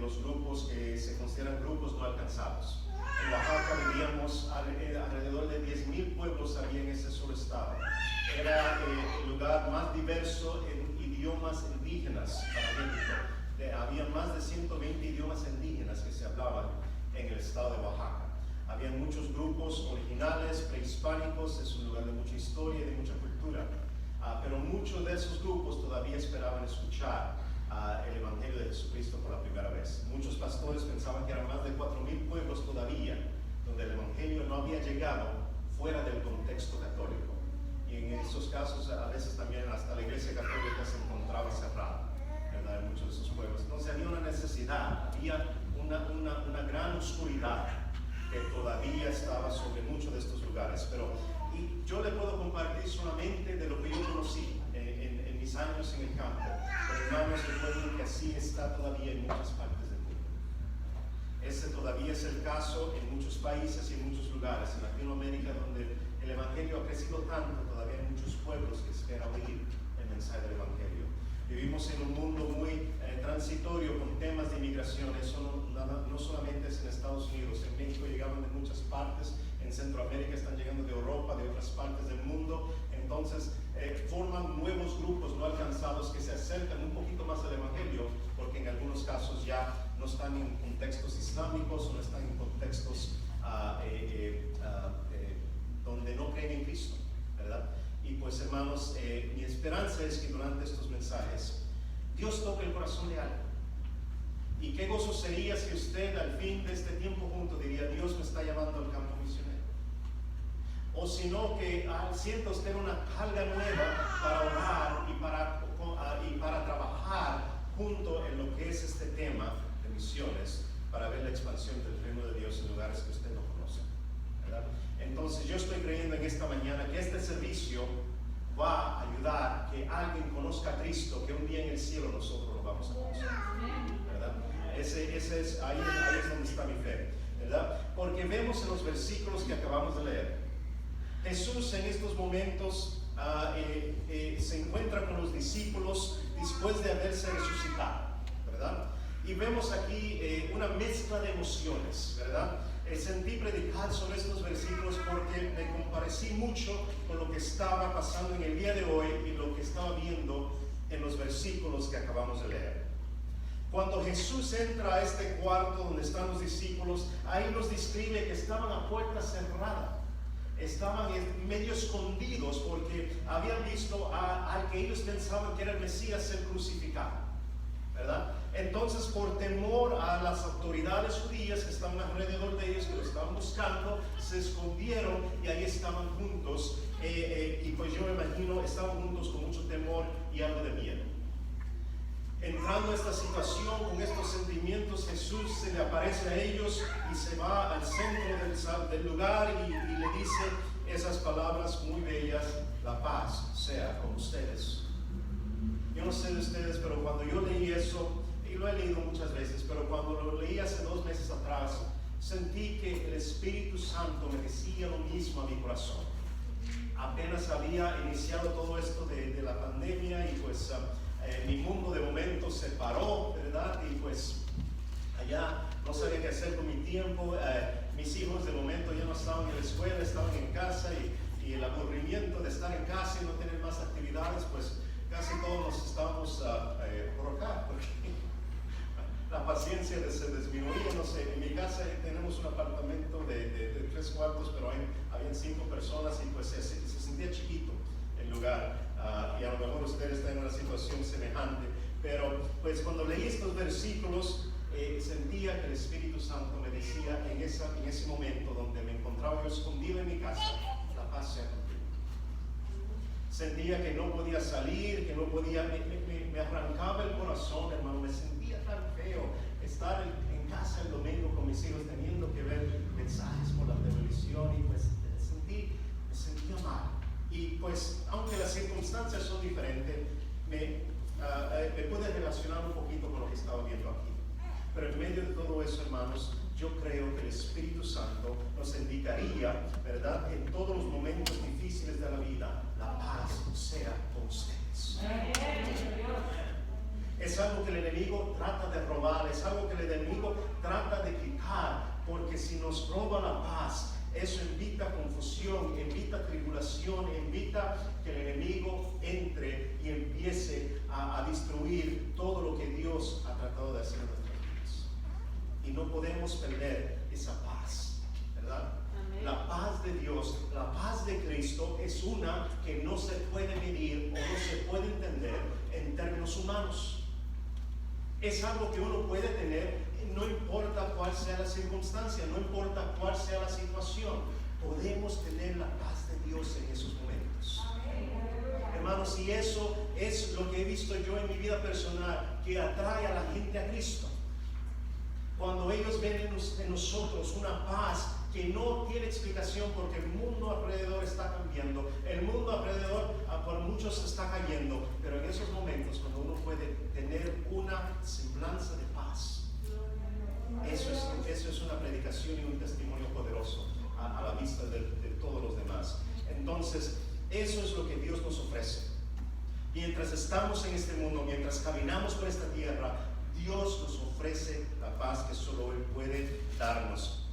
los grupos que se consideran grupos no alcanzados. En Oaxaca vivíamos alrededor de 10,000 pueblos había en ese solo estado. Era el lugar más diverso en idiomas indígenas para México. Había más de 120 idiomas indígenas que se hablaban en el estado de Oaxaca. Había muchos grupos originales, prehispánicos, es un lugar de mucha historia y de mucha cultura. Pero muchos de esos grupos todavía esperaban escuchar el Evangelio de Jesucristo por la primera vez. Muchos pastores pensaban que eran más de 4,000 pueblos todavía donde el Evangelio no había llegado fuera del contexto católico. Y en esos casos a veces también hasta la iglesia católica se encontraba cerrada, ¿verdad? En muchos de esos pueblos. Entonces había una necesidad, había una gran oscuridad que todavía estaba sobre muchos de estos lugares. Y yo le puedo compartir solamente de lo que yo conocí en mis años en el campo. Pero hermanos, recuerden que así está todavía en muchas partes del mundo. Ese todavía es el caso en muchos países y en muchos lugares. En Latinoamérica, donde el Evangelio ha crecido tanto, todavía hay muchos pueblos que esperan oír el mensaje del Evangelio. Vivimos en un mundo muy transitorio con temas de inmigración. Eso no solamente es en Estados Unidos. En México llegaban de muchas partes, en Centroamérica están llegando de Europa, de otras partes del mundo. Entonces forman nuevos grupos no alcanzados que se acercan un poquito más al Evangelio, porque en algunos casos ya no están en contextos islámicos o no están en contextos donde no creen en Cristo, ¿verdad? Y pues hermanos, mi esperanza es que durante estos mensajes Dios toque el corazón de alguien. Y qué gozo sería si usted al fin de este tiempo junto diría: Dios me está llamando al campo misionero. O si no, que sienta usted una carga nueva para orar y para trabajar junto en lo que es este tema de misiones, para ver la expansión del reino de Dios en lugares que usted no conoce, ¿verdad? Entonces yo estoy creyendo en esta mañana que este servicio va a ayudar a que alguien conozca a Cristo, que un día en el cielo nosotros lo vamos a conocer, ¿verdad? Ahí es donde está mi fe, ¿verdad? Porque vemos en los versículos que acabamos de leer, Jesús en estos momentos se encuentra con los discípulos después de haberse resucitado, ¿verdad? Y vemos aquí una mezcla de emociones, ¿verdad? Sentí predicar sobre estos versículos porque me comparecí mucho con lo que estaba pasando en el día de hoy y lo que estaba viendo en los versículos que acabamos de leer. Cuando Jesús entra a este cuarto donde están los discípulos, ahí los describe que estaban a puerta cerrada, estaban medio escondidos porque habían visto al que ellos pensaban que era el Mesías ser crucificado, ¿verdad? Entonces, por temor a las autoridades judías que estaban alrededor de ellos, que lo estaban buscando, se escondieron y ahí estaban juntos. Y pues yo me imagino, estaban juntos con mucho temor y algo de miedo. Entrando a esta situación, con estos sentimientos, Jesús se le aparece a ellos y se va al centro del lugar y le dice esas palabras muy bellas: la paz sea con ustedes. Yo no sé de ustedes, pero cuando yo leí eso, y lo he leído muchas veces, pero cuando lo leí hace 2 meses atrás, sentí que el Espíritu Santo me decía lo mismo a mi corazón. Apenas había iniciado todo esto de la pandemia y pues mi mundo de momento se paró, ¿verdad? Y pues allá no sabía qué hacer con mi tiempo. Mis hijos de momento ya no estaban en la escuela, estaban en casa y el aburrimiento de estar en casa y no tener más actividades, pues casi todos nos estábamos por acá, porque la paciencia se disminuía. No sé, en mi casa tenemos un apartamento de 3 cuartos, pero habían 5 personas y pues se sentía chiquito el lugar, y a lo mejor ustedes están en una situación semejante, pero pues cuando leí estos versículos sentía que el Espíritu Santo me decía en ese momento donde me encontraba yo escondido en mi casa: la paz sea contigo. Sentía que no podía salir, que no podía, me arrancaba el corazón, hermano. Me sentía tan feo estar en casa el domingo con mis hijos teniendo que ver mensajes por la televisión y pues me sentía mal. Y pues aunque las circunstancias son diferentes, me pude relacionar un poquito con lo que estaba viendo aquí. Pero en medio de todo eso, hermanos, yo creo que el Espíritu Santo nos indicaría, ¿verdad?, en todos los momentos difíciles de la vida: la paz sea con ustedes. Es algo que el enemigo trata de robar, es algo que el si nos roba la paz, eso invita confusión, invita tribulación, invita que el enemigo entre y empiece a destruir todo lo que Dios ha tratado de hacer en nuestras vidas. Y no podemos perder esa paz, ¿verdad? Amén. La paz de Dios, la paz de Cristo es una que no se puede medir o no se puede entender en términos humanos. Es algo que uno puede tener, no importa cuál sea la circunstancia, no importa cuál sea la situación. Podemos tener la paz de Dios en esos momentos. Amén. Hermanos, y eso es lo que he visto yo en mi vida personal, que atrae a la gente a Cristo. Cuando ellos ven en nosotros una paz que no tiene explicación, porque el mundo alrededor está cambiando, el mundo alrededor por muchos está cayendo, pero en esos momentos cuando uno puede tener una semblanza de paz, eso es una predicación y un testimonio poderoso a la vista de todos los demás. Entonces, eso es lo que Dios nos ofrece. Mientras estamos en este mundo, mientras caminamos por esta tierra, Dios nos ofrece la paz que solo Él puede darnos.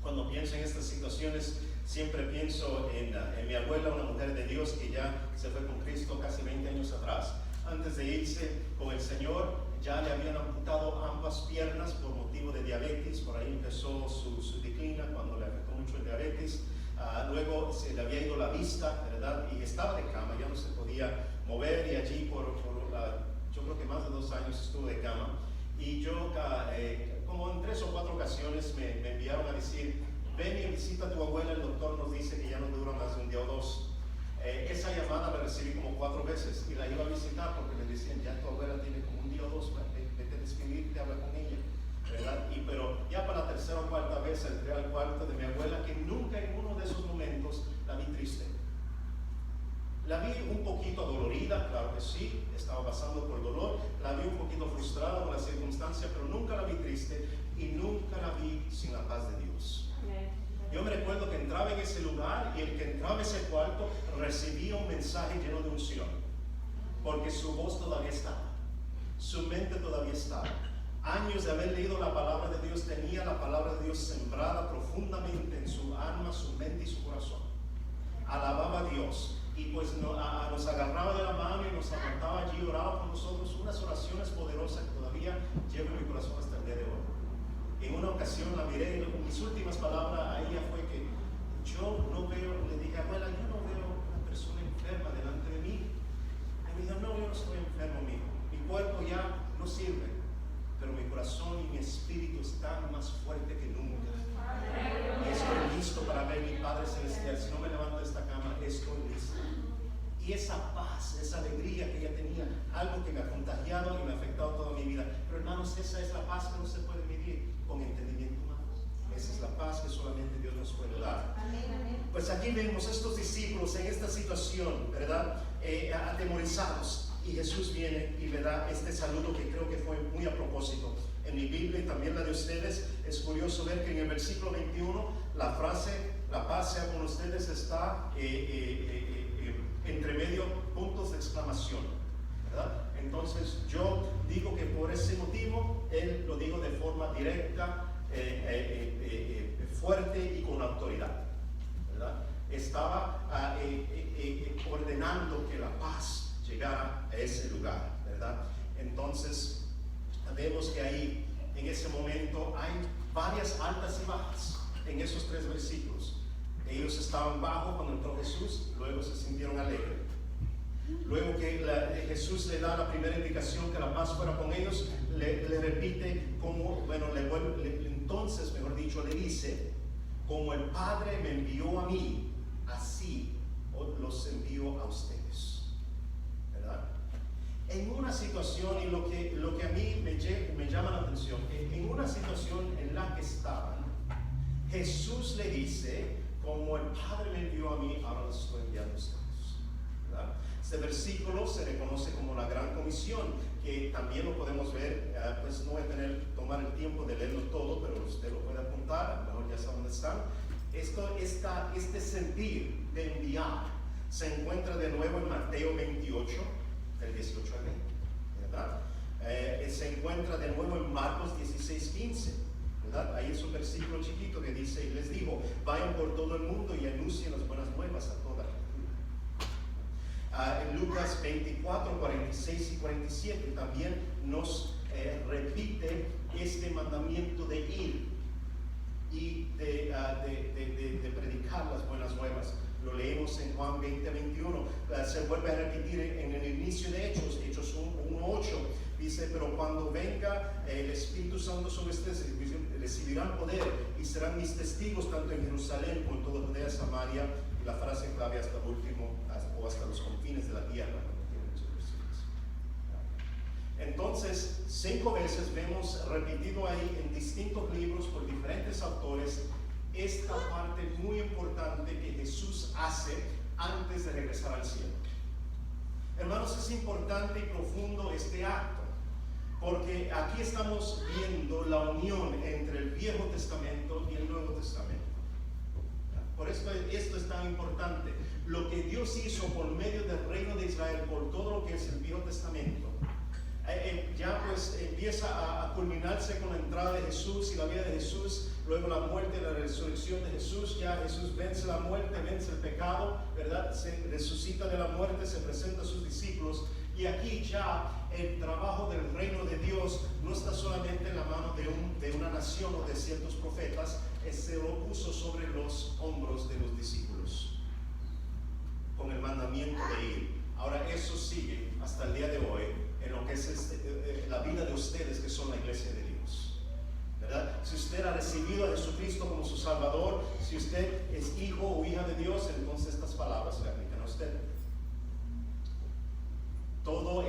Cuando pienso en estas situaciones, siempre pienso en mi abuela, una mujer de Dios que ya se fue con Cristo casi 20 años atrás. Antes de irse con el Señor, ya le habían amputado ambas piernas por motivo de diabetes. Por ahí empezó su declina cuando le afectó mucho el diabetes. Luego se le había ido la vista, ¿verdad? Y estaba de cama, ya no se podía mover, y allí yo creo que más de 2 años estuvo de cama. Y yo, como en 3 o 4 ocasiones, me enviaron a decir: ven y visita a tu abuela, el doctor nos dice que ya no dura más de 1 día o 2. Esa llamada la recibí como 4 veces y la iba a visitar porque me decían: ya tu abuela tiene como 1 día o 2, vete a despedirte, habla con ella, ¿verdad? Pero ya para la 3ª o 4ª vez entré al cuarto de mi abuela, que nunca en uno de esos momentos la vi triste. La vi un poquito adolorida, claro que sí, estaba pasando por dolor. La vi un poquito frustrada con la circunstancia, pero nunca la vi triste y nunca la vi sin la paz de Dios. Yo me recuerdo que entraba en ese lugar y el que entraba en ese cuarto recibía un mensaje lleno de unción, porque su voz todavía estaba, su mente todavía estaba. Años de haber leído la palabra de Dios, tenía la palabra de Dios sembrada profundamente en su alma, su mente y su corazón. Alababa a Dios. Y pues nos agarraba de la mano y nos aguantaba allí, oraba por nosotros, unas oraciones poderosas que todavía llevo en mi corazón hasta el día de hoy. En una ocasión la miré y mis últimas palabras a ella fue que yo no veo, le dije: abuela, yo no veo una persona enferma delante de mí. Y me dijo: no, yo no estoy enfermo, mijo. Mi cuerpo ya no sirve, pero mi corazón y mi espíritu están más fuerte que nunca. Y estoy listo para ver mi Padre Celestial. Si no me levanto de esta cama, estoy listo. Y esa paz, esa alegría que ella tenía, algo que me ha contagiado y me ha afectado toda mi vida. Pero hermanos, esa es la paz que no se puede medir con entendimiento humano. Esa es la paz que solamente Dios nos puede dar. Pues aquí vemos a estos discípulos en esta situación, ¿verdad? Atemorizados. Y Jesús viene y le da este saludo que creo que fue muy a propósito. En mi Biblia y también la de ustedes, es curioso ver que en el versículo 21 la frase "la paz sea con ustedes" está entre medio puntos de exclamación, ¿verdad? Entonces yo digo que por ese motivo Él lo dijo de forma directa, fuerte y con autoridad, ¿verdad? Estaba ordenando que la paz llegara a ese lugar, ¿verdad? Entonces vemos que ahí, en ese momento, hay varias altas y bajas en esos 3 versículos. Ellos estaban bajo cuando entró Jesús, luego se sintieron alegres. Luego que Jesús le da la primera indicación que la paz fuera con ellos, le repite como, entonces, mejor dicho, le dice: como el Padre me envió a mí, así los envío a ustedes, ¿verdad? En una situación, y lo que a mí me llama la atención, en una situación en la que estaban, Jesús le dice: como el Padre me envió a mí, ahora los estoy enviando a ustedes, ¿verdad? Este versículo se reconoce como la Gran Comisión, que también lo podemos ver, pues no voy a tomar el tiempo de leerlo todo, pero usted lo puede apuntar, a lo mejor ya sabe dónde están. Este sentir de enviar se encuentra de nuevo en Mateo 28, del 18 al 20, ¿verdad? Se encuentra de nuevo en Marcos 16:15, ¿verdad? Ahí es un versículo chiquito que dice, y les dijo, vayan por todo el mundo y anuncien las buenas nuevas a toda criatura. En Lucas 24, 46 y 47 también nos repite este mandamiento de ir y de predicar las buenas nuevas. Lo leemos en Juan 20, 21. Se vuelve a repetir en el inicio de Hechos 1:8. Dice, pero cuando venga el Espíritu Santo sobre ustedes, recibirán poder y serán mis testigos tanto en Jerusalén como en toda Judea, Samaria, y la frase clave hasta el último, o hasta los confines de la tierra. Entonces, 5 veces vemos repetido ahí en distintos libros por diferentes autores esta parte muy importante que Jesús hace antes de regresar al cielo. Hermanos, es importante y profundo este acto, porque aquí estamos viendo la unión entre el Viejo Testamento y el Nuevo Testamento. Por eso esto es tan importante. Lo que Dios hizo por medio del reino de Israel, por todo lo que es el Viejo Testamento, ya pues empieza a culminarse con la entrada de Jesús y la vida de Jesús, luego la muerte y la resurrección de Jesús. Ya Jesús vence la muerte, vence el pecado, ¿verdad? Se resucita de la muerte, se presenta a sus discípulos, y aquí ya el trabajo del reino de Dios no está solamente en la mano de una nación o de ciertos profetas, se lo puso sobre los hombros de los discípulos con el mandamiento de ir. Ahora eso sigue hasta el día de hoy en lo que es la vida de ustedes, que son la iglesia de Dios, ¿verdad? Si usted ha recibido a Jesucristo como su Salvador, si usted es hijo o hija de Dios, entonces estas palabras se aplican a usted. Todo,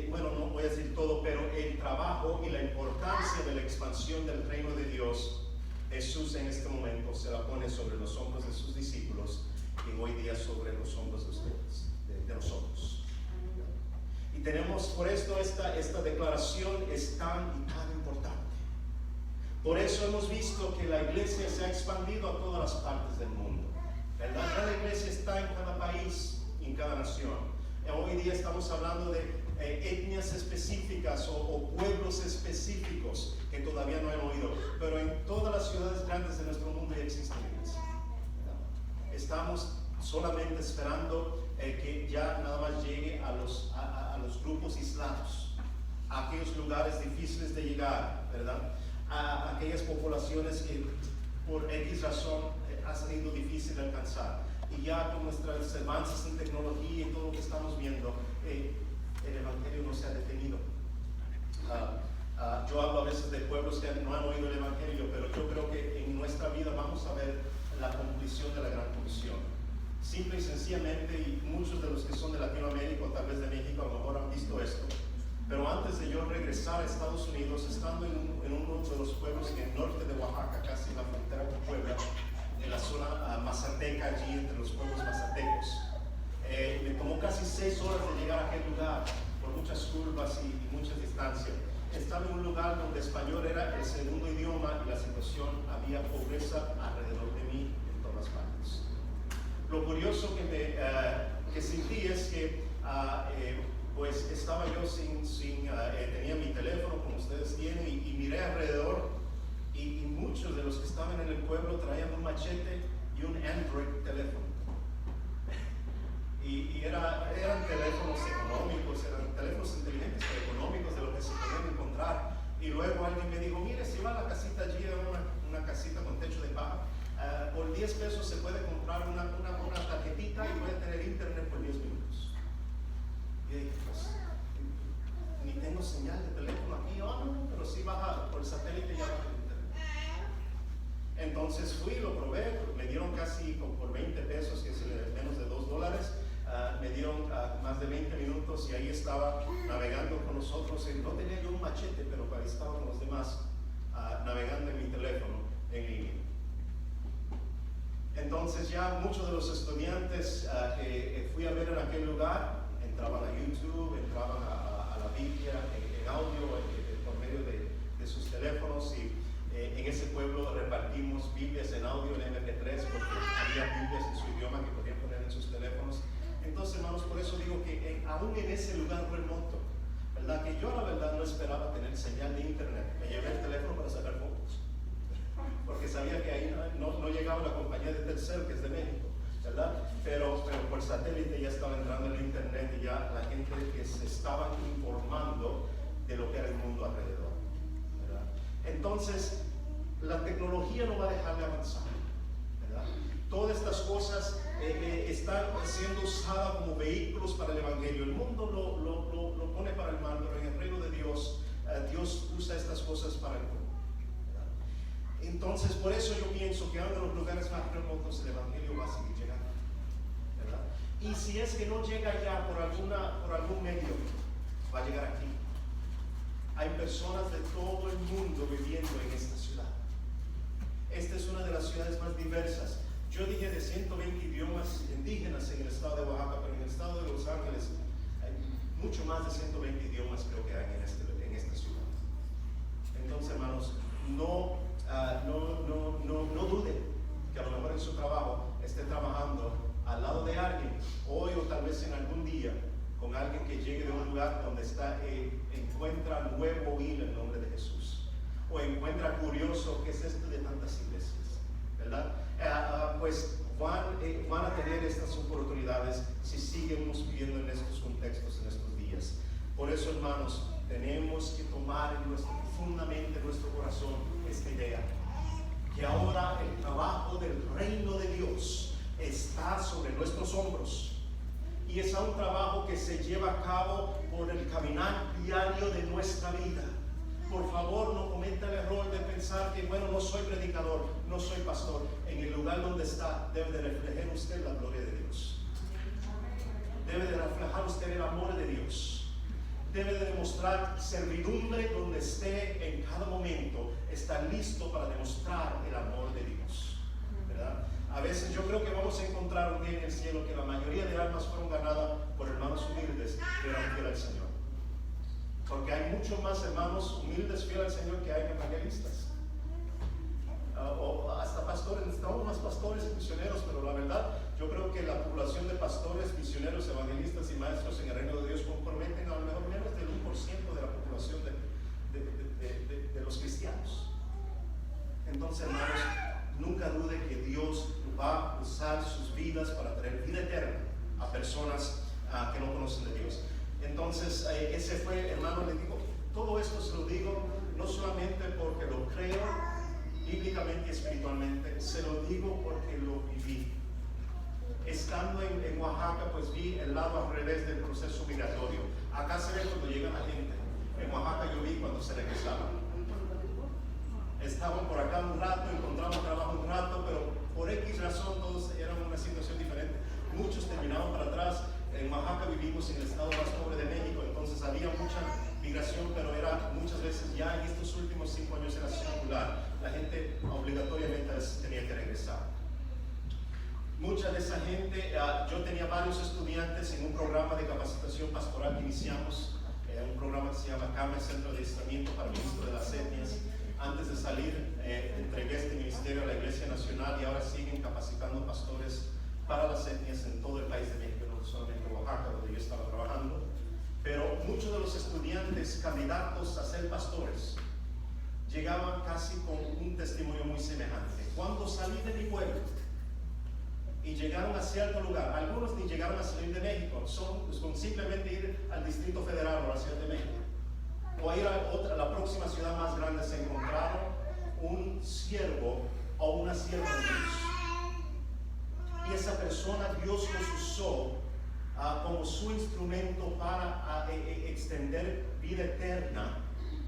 bueno, no voy a decir todo, pero el trabajo y la importancia de la expansión del reino de Dios, Jesús en este momento se la pone sobre los hombros de sus discípulos y hoy día sobre los hombros de ustedes, de nosotros. Y tenemos, por esto esta declaración es tan y tan importante. Por eso hemos visto que la iglesia se ha expandido a todas las partes del mundo, ¿verdad? Cada iglesia está en cada país y en cada nación. Hoy día estamos hablando de etnias específicas o pueblos específicos que todavía no han oído, pero en todas las ciudades grandes de nuestro mundo ya existen iglesias. Estamos solamente esperando que ya nada más llegue a los grupos aislados, a aquellos lugares difíciles de llegar, ¿verdad? A aquellas poblaciones que por X razón ha sido difícil de alcanzar. Y ya con nuestras avances en tecnología y todo lo que estamos viendo, el Evangelio no se ha detenido. Yo hablo a veces de pueblos que no han oído el Evangelio, pero yo creo que en nuestra vida vamos a ver la conclusión de la Gran Comisión. Simple y sencillamente, y muchos de los que son de Latinoamérica o tal vez de México a lo mejor han visto esto, pero antes de yo regresar a Estados Unidos, estando en uno de los pueblos en el norte de Oaxaca, casi en la frontera con Puebla, en la zona mazateca, allí entre los pueblos mazatecos, me tomó casi 6 horas de llegar a aquel lugar, por muchas curvas y muchas distancias. Estaba en un lugar donde español era el segundo idioma y la situación, había pobreza alrededor de mí en todas partes. Lo curioso que sentí es que pues estaba yo tenía mi teléfono como ustedes tienen y miré alrededor y muchos de los que estaban en el pueblo traían un machete y un Android teléfono. Y eran teléfonos económicos, eran teléfonos inteligentes pero económicos de lo que se podían encontrar. Y luego alguien me dijo, mire, si va a la casita allí, era una casita con techo de paja, por 10 pesos se puede comprar una tarjetita y puede tener internet por 10 minutos. Y dije, pues, ni tengo señal de teléfono aquí, no, pero sí baja por el satélite y ya baja el internet. Entonces fui, lo probé, me dieron casi por 20 pesos, que es menos de $2, me dieron más de 20 minutos y ahí estaba navegando con nosotros. No tenía yo un machete, pero ahí estaba con los demás, navegando en mi teléfono en línea. Entonces ya muchos de los estudiantes que fui a ver en aquel lugar entraban a YouTube, entraban a la Biblia en audio por medio de sus teléfonos, y en ese pueblo repartimos Biblias en audio en MP3 porque había Biblias en su idioma que podían poner en sus teléfonos. Entonces, hermanos, por eso digo que aún en ese lugar remoto, ¿verdad? Que yo la verdad no esperaba tener señal de internet. Me llevé el teléfono para sacar fotos. porque sabía que ahí no llegaba la compañía de Telcel, que es de México, ¿verdad? Pero por satélite ya estaba entrando en el internet y ya la gente que se estaban informando de lo que era el mundo alrededor, ¿verdad? Entonces, la tecnología no va a dejar de avanzar, ¿verdad? Todas estas cosas están siendo usadas como vehículos para el Evangelio. El mundo lo pone para el mal, pero en el reino de Dios, Dios usa estas cosas para el bien. Entonces, por eso yo pienso que aún en los lugares más remotos el Evangelio va a seguir llegando, ¿verdad? Y si es que no llega ya por algún medio, va a llegar aquí. Hay personas de todo el mundo viviendo en esta ciudad. Esta es una de las ciudades más diversas. Yo dije de 120 idiomas indígenas en el estado de Oaxaca, pero en el estado de Los Ángeles hay mucho más de 120 idiomas creo que hay en esta ciudad. Entonces, hermanos, no duden que a lo mejor en su trabajo esté trabajando al lado de alguien, hoy o tal vez en algún día, con alguien que llegue de un lugar donde encuentra nuevo oír el nombre de Jesús, o encuentra curioso qué es esto de tantas iglesias, ¿verdad? Pues van a tener estas oportunidades si seguimos viviendo en estos contextos, en estos días. Por eso, hermanos, tenemos que tomar profundamente en nuestro corazón esta idea, que ahora el trabajo del reino de Dios está sobre nuestros hombros, y es un trabajo que se lleva a cabo por el caminar diario de nuestra vida. Por favor, no cometa el error de pensar que, bueno, no soy predicador, no soy pastor. En el lugar donde está, debe de reflejar usted la gloria de Dios. Debe de reflejar usted el amor de Dios. Debe de demostrar servidumbre donde esté en cada momento. Está listo para demostrar el amor de Dios, ¿verdad? A veces yo creo que vamos a encontrar un día en el cielo que la mayoría de almas fueron ganadas por hermanos humildes que eran fieles al Señor. Porque hay muchos más hermanos humildes fieles al Señor que hay evangelistas. O hasta pastores, necesitamos más pastores y misioneros, pero la verdad, yo creo que la población de pastores, misioneros, evangelistas y maestros en el reino de Dios comprometen a lo mejor menos del 1% de la población de los cristianos. Entonces, hermanos, nunca dude que Dios va a usar sus vidas para traer vida eterna a personas que no conocen de Dios. Entonces, ese fue, hermano, le digo, todo esto se lo digo no solamente porque lo creo bíblicamente y espiritualmente, se lo digo porque lo viví. Estando en Oaxaca, pues vi el lado al revés del proceso migratorio. Acá se ve cuando llega la gente. En Oaxaca yo vi cuando se regresaban. Estaban por acá un rato, encontraban trabajo un rato, pero por X razón todos eran una situación diferente. Muchos terminaban para atrás. En Oaxaca vivimos en el estado más pobre de México, entonces había mucha migración, pero era muchas veces ya en estos últimos 5 años era circular. La gente obligatoriamente a veces tenía que regresar. Mucha de esa gente, yo tenía varios estudiantes en un programa de capacitación pastoral que iniciamos, un programa que se llama CAME, Centro de Adiestramiento para el Ministro de las Etnias. Antes de salir, entregué este ministerio a la Iglesia Nacional y ahora siguen capacitando pastores para las etnias en todo el país de México, no solamente Oaxaca, donde yo estaba trabajando. Pero muchos de los estudiantes candidatos a ser pastores llegaban casi con un testimonio muy semejante. Cuando salí de mi pueblo y llegaron a cierto lugar, algunos ni llegaron a salir de México, con simplemente ir al Distrito Federal o a la Ciudad de México, o a ir a la próxima ciudad más grande, se encontraron un siervo o una sierva de Dios. Y esa persona Dios los usó como su instrumento para extender vida eterna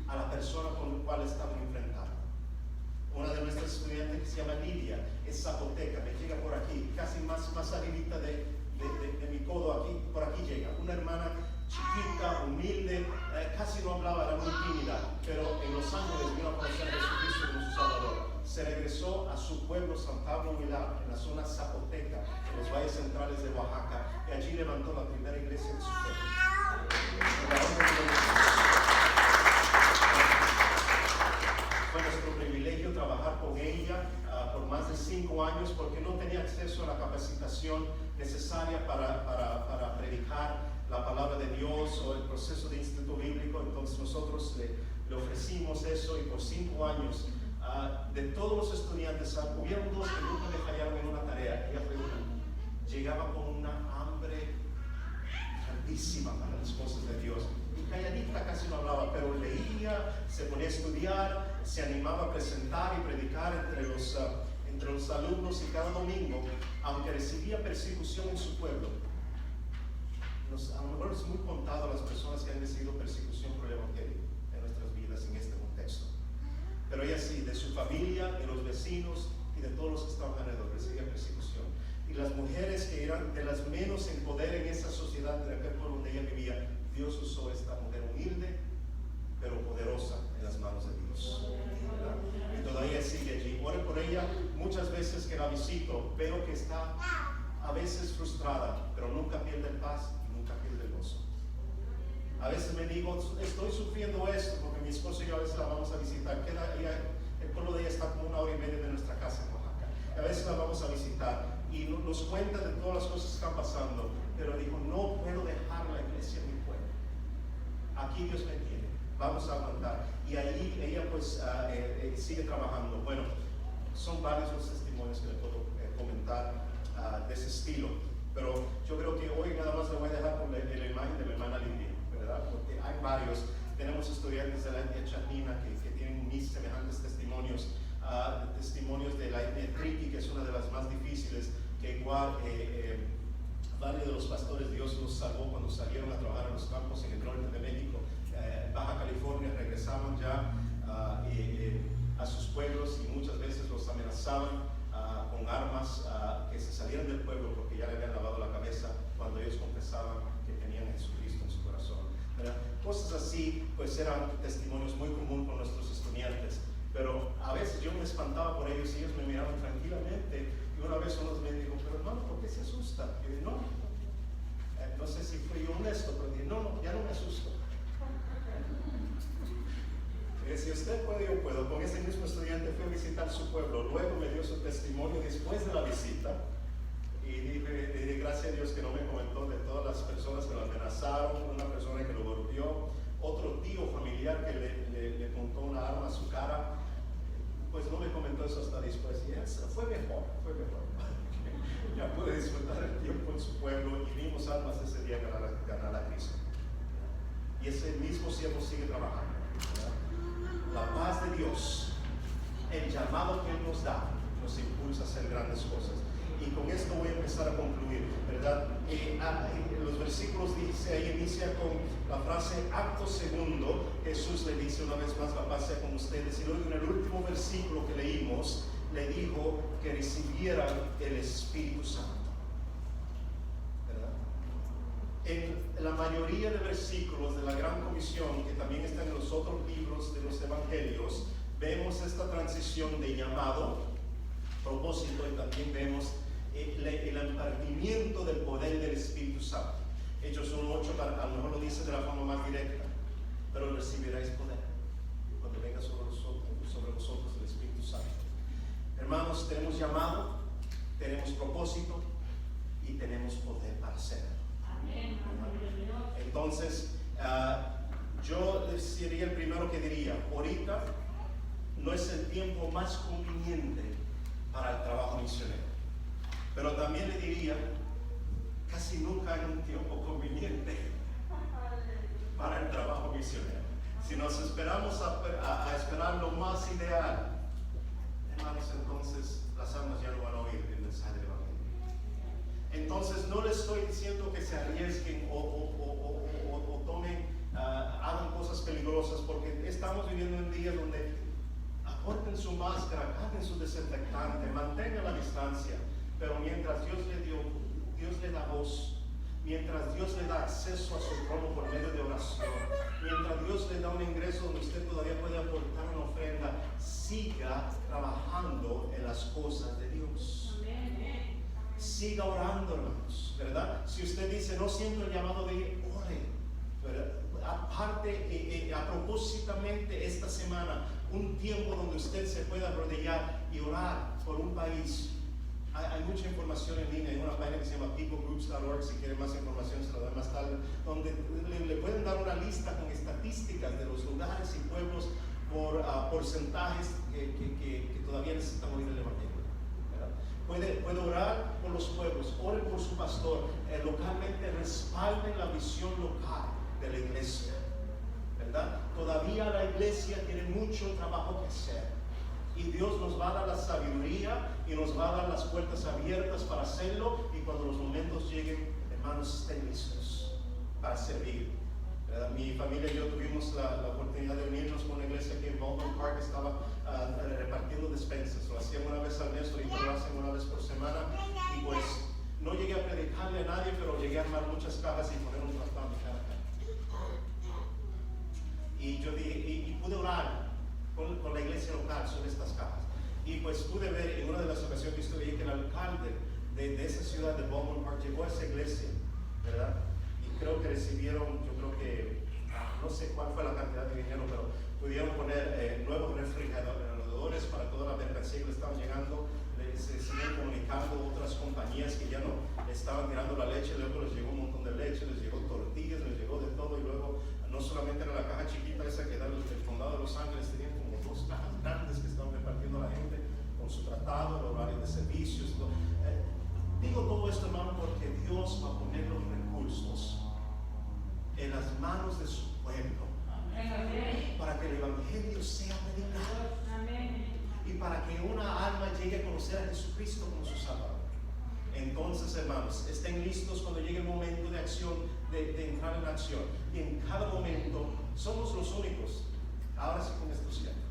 a la persona con la cual estaban enfrentando. Una de nuestras estudiantes, que se llama Lidia, es zapoteca, me llega por aquí, casi más arribita de mi codo, aquí, por aquí llega. Una hermana chiquita, humilde, casi no hablaba, era muy tímida, pero en Los Ángeles vino a conocer a Jesucristo como su Salvador. Se regresó a su pueblo, San Pablo Milá, en la zona zapoteca, en los valles centrales de Oaxaca, y allí levantó la primera iglesia de su pueblo. Fue nuestro privilegio trabajar con ella por más de 5 años, porque no tenía acceso a la capacitación necesaria para predicar la palabra de Dios o el proceso de instituto bíblico. Entonces nosotros le ofrecimos eso, y por 5 años de todos los estudiantes, hubieron dos que nunca me fallaron en una tarea. Ella fue una. Llegaba con una hambre grandísima para las cosas de Dios. Y calladita, casi no hablaba, pero leía, se ponía a estudiar, se animaba a presentar y predicar entre los alumnos, y cada domingo, aunque recibía persecución en su pueblo. A lo mejor es muy contado a las personas que han recibido persecución por el Evangelio en nuestras vidas en este contexto. Pero ella sí, de su familia, de los vecinos y de todos los que estaban alrededor, recibía persecución. Y las mujeres que eran de las menos en poder en esa sociedad, de aquel pueblo donde ella vivía, Dios usó a esta mujer humilde, pero poderosa en las manos de Dios. ¿Verdad? Y todavía sigue allí. Oro por ella. Muchas veces que la visito, veo que está a veces frustrada, pero nunca pierde el paz y nunca pierde el gozo. A veces me digo, estoy sufriendo esto, porque mi esposo y yo a veces la vamos a visitar. El pueblo de ella está como 1 hora y media de nuestra casa en Oaxaca. A veces la vamos a visitar y nos cuenta de todas las cosas que están pasando, pero digo, no puedo dejar la iglesia en mi pueblo. Aquí Dios me tiene, vamos a aguantar. Y allí ella pues sigue trabajando. Bueno, son varios los testimonios que le puedo comentar de ese estilo, pero yo creo que hoy nada más le voy a dejar con la imagen de la hermana Lidia, ¿verdad? Porque hay varios. Tenemos estudiantes de la etnia charnina que tienen mis semejantes testimonios, testimonios de la etnia triqui, que es una de las más difíciles, que igual varios de los pastores Dios los salvó cuando salieron a trabajar en los campos en el norte de México, Baja California, regresaban ya a sus pueblos y muchas veces los amenazaban con armas, que se salieran del pueblo porque ya le habían lavado la cabeza cuando ellos confesaban que tenían a Jesucristo en su corazón, ¿verdad? Cosas así pues eran testimonios muy comunes con nuestros estudiantes, pero a veces yo me espantaba por ellos y ellos me miraban tranquilamente, y una vez uno me dijo, pero hermano, ¿por qué se asusta? Y yo dije, no sé si fui yo honesto, pero dije, no, ya no me asusto. Si usted puede, yo puedo. Con ese mismo estudiante fui a visitar su pueblo, luego me dio su testimonio después de la visita, y dije gracias a Dios que no me comentó de todas las personas que lo amenazaron, una persona que lo golpeó, otro tío familiar que le montó una arma a su cara. Pues no me comentó eso hasta después, y fue mejor. Ya pude disfrutar el tiempo en su pueblo y vimos almas ese día ganar a Cristo. Y ese mismo siervo sigue trabajando, ¿verdad? La paz de Dios, el llamado que Él nos da, nos impulsa a hacer grandes cosas. Y con esto voy a empezar a concluir, ¿verdad? Los versículos dice, ahí inicia con la frase acto segundo. Jesús le dice una vez más, la paz sea con ustedes. Y luego en el último versículo que leímos, le dijo que recibieran el Espíritu Santo, ¿verdad? En la mayoría de versículos de la Gran Comisión, que también están en los otros libros de los Evangelios, vemos esta transición de llamado, propósito, y también vemos el impartimiento del poder del Espíritu Santo. Hechos 1:8 a lo mejor lo dice de la forma más directa, pero recibiréis poder cuando venga sobre vosotros el Espíritu Santo. Hermanos, tenemos llamado, tenemos propósito y tenemos poder para hacerlo. Amén. Entonces, yo sería el primero que diría, ahorita no es el tiempo más conveniente para el trabajo misionero. Pero también le diría, casi nunca hay un tiempo conveniente para el trabajo misionero. Si nos esperamos a esperar lo más ideal, hermanos, entonces las almas ya no van a oír el mensaje del Evangelio. Entonces no les estoy diciendo que se arriesguen o tomen, hagan cosas peligrosas, porque estamos viviendo en días donde aporten su máscara, hagan su desinfectante, mantengan la distancia. Pero mientras Dios le da voz, mientras Dios le da acceso a su trono por medio de oración, mientras Dios le da un ingreso donde usted todavía puede aportar una ofrenda, siga trabajando en las cosas de Dios. Siga orando, hermanos, ¿verdad? Si usted dice, no siento el llamado de ir, ore, ¿verdad? Aparte, a propósitamente esta semana, un tiempo donde usted se pueda arrodillar y orar por un país. Hay mucha información en línea, hay una página que se llama peoplegroups.org, si quieren más información se la doy más tarde, donde le pueden dar una lista con estadísticas de los lugares y pueblos porcentajes que todavía necesitan oír el Evangelio, ¿verdad? Puede orar por los pueblos, ore por su pastor, localmente respalden la visión local de la iglesia, ¿verdad? Todavía la iglesia tiene mucho trabajo que hacer y Dios nos va a dar la sabiduría y nos va a dar las puertas abiertas para hacerlo, y cuando los momentos lleguen, hermanos, estén listos para servir, ¿verdad? Mi familia y yo tuvimos la oportunidad de unirnos con una iglesia que en Baldwin Park estaba repartiendo despensas. Lo hacían una vez al mes, ahorita lo hacen una vez por semana, y pues no llegué a predicarle a nadie, pero llegué a armar muchas cajas y poner un trastorno en cada caja. Y yo dije, y pude orar con la iglesia local sobre estas cajas. Y pues pude ver en una de las ocasiones que estuve que el alcalde de esa ciudad de Baldwin Park llegó a esa iglesia, ¿verdad? Y creo que recibieron, yo creo que, no sé cuál fue la cantidad de dinero, pero pudieron poner nuevos refrigeradores para toda la mercancía que le estaban llegando. Se siguen comunicando otras compañías que ya no estaban tirando la leche, luego les llegó un montón de leche, les llegó tortillas, les llegó de todo, y luego no solamente era la caja chiquita esa que era el condado de Los Ángeles, tenían como 2 cajas grandes que estaban repartiendo a la gente con su tratado, el horario de servicios. Digo todo esto, hermano, porque Dios va a poner los recursos en las manos de su pueblo. Amén. Para que el evangelio sea predicado. Amén. Y para que una alma llegue a conocer a Jesucristo como su Salvador. Entonces, hermanos, estén listos cuando llegue el momento de acción, de entrar en acción. Y en cada momento somos los únicos, ahora sí con esto cierto,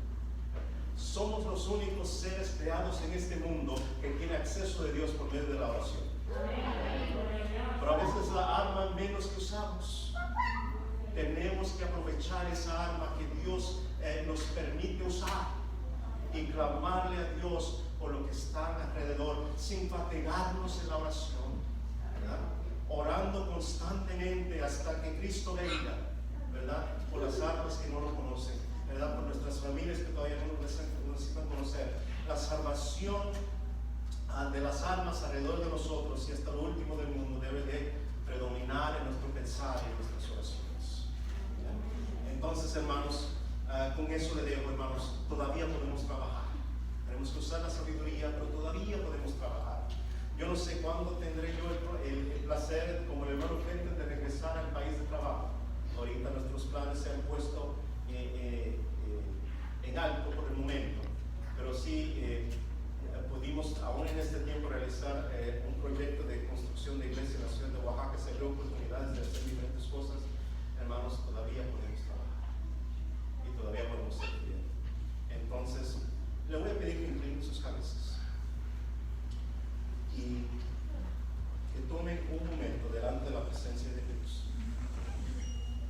somos los únicos seres creados en este mundo que tiene acceso de Dios por medio de la oración. Pero a veces la arma menos que usamos. Tenemos que aprovechar esa arma que Dios nos permite usar y clamarle a Dios por lo que está alrededor, sin fatigarnos en la oración, ¿verdad? Orando constantemente hasta que Cristo venga, ¿verdad? Por las almas que no lo conocen, ¿verdad? Por nuestras familias que todavía no lo necesitan conocer. La salvación de las almas alrededor de nosotros y hasta lo último del mundo debe de predominar en nuestro pensar y en nuestras oraciones, ¿verdad? Entonces, hermanos, con eso le dejo, hermanos, todavía podemos trabajar. Tenemos que usar la sabiduría, pero todavía podemos trabajar. Yo no sé cuándo tendré yo el placer, como el hermano Clinton, de regresar al país de trabajo. Ahorita nuestros planes se han puesto en alto por el momento, pero sí pudimos aún en este tiempo realizar un proyecto de construcción de iglesia en la ciudad de Oaxaca. Se abrió oportunidades de hacer diferentes cosas. Hermanos, todavía podemos trabajar y todavía podemos servir. Entonces, le voy a pedir que inclinen sus cabezas y que tomen un momento delante de la presencia de Dios.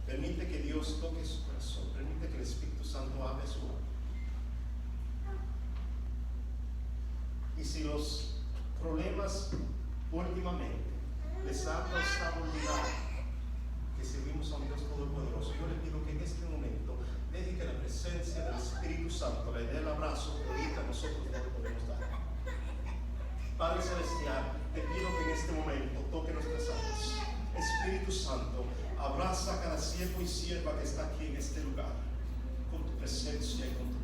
Permite que Dios toque su corazón, permite que el Espíritu Santo hable su alma. Y si los problemas últimamente les han causado olvidar que servimos a un Dios Todopoderoso, yo le pido que en este momento deje que la presencia del Espíritu Santo le dé el abrazo que ahorita nosotros no le podemos dar. Padre Celestial, te pido que en este momento toque nuestras almas. Espíritu Santo, abraza a cada siervo y sierva que está aquí en este lugar con tu presencia y con tu